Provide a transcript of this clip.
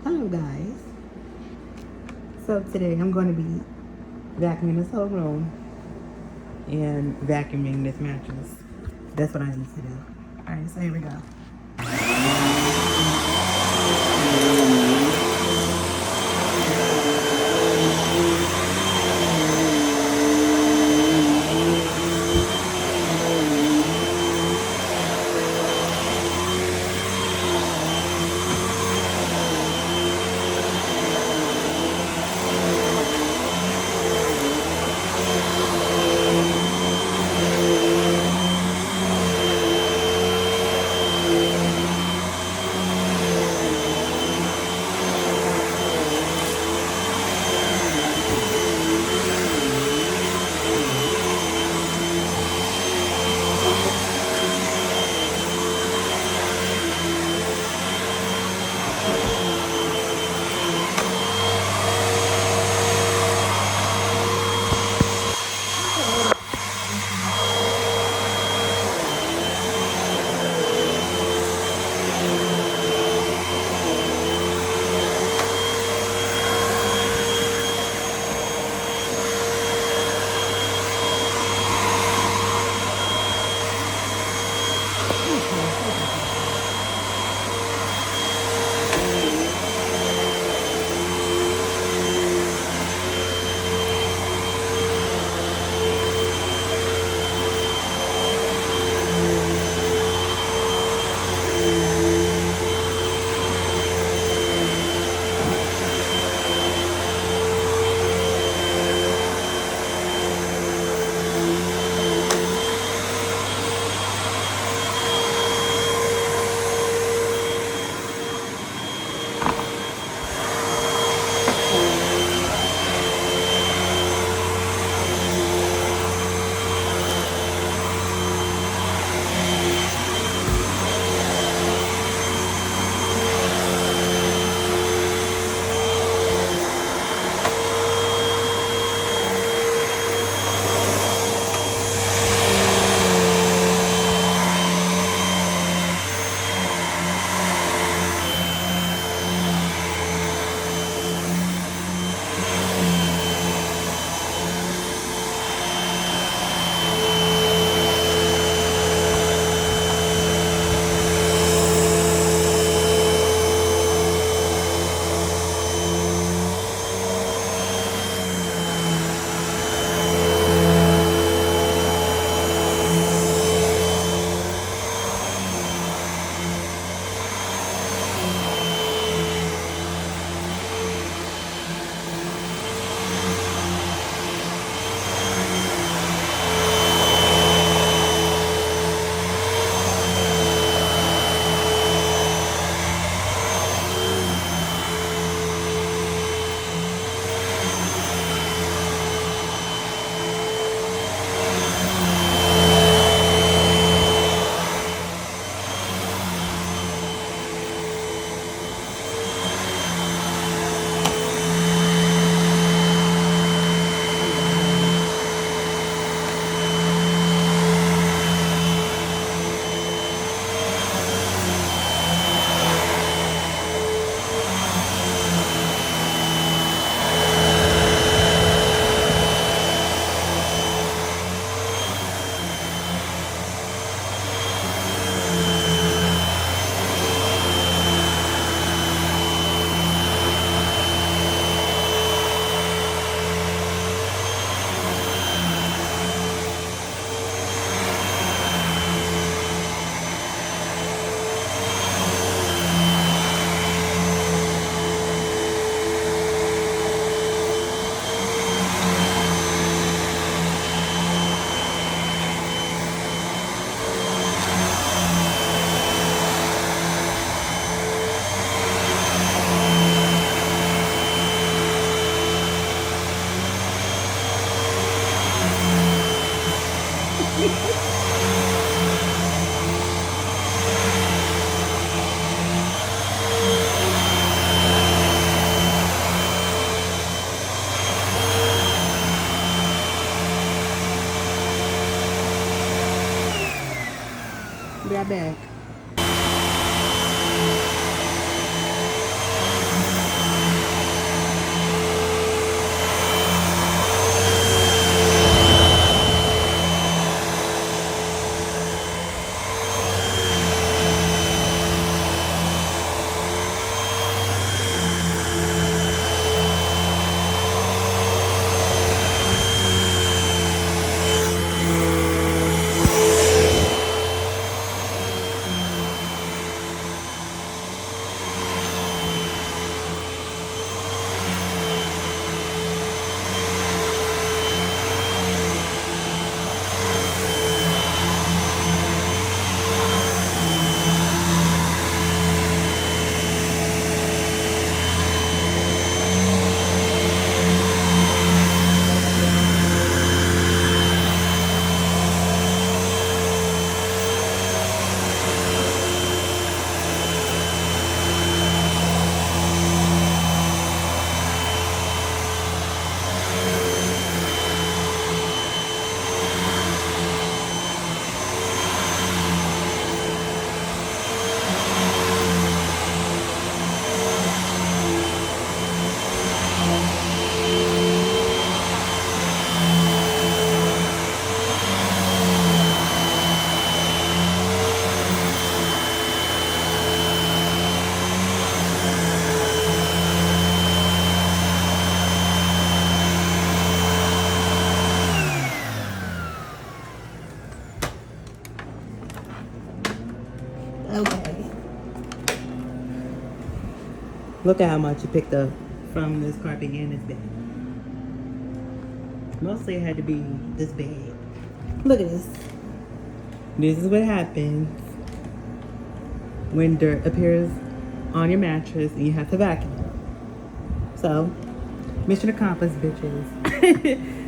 Hello guys. So today I'm going to be vacuuming this whole room and vacuuming this mattress. That's what I need to do. Alright, so here we go. Be right back. Look at how much you picked up from this carpet and this bed. Mostly it had to be this bed. Look at this. This is what happens when dirt appears on your mattress and you have to vacuum. So, mission accomplished, bitches.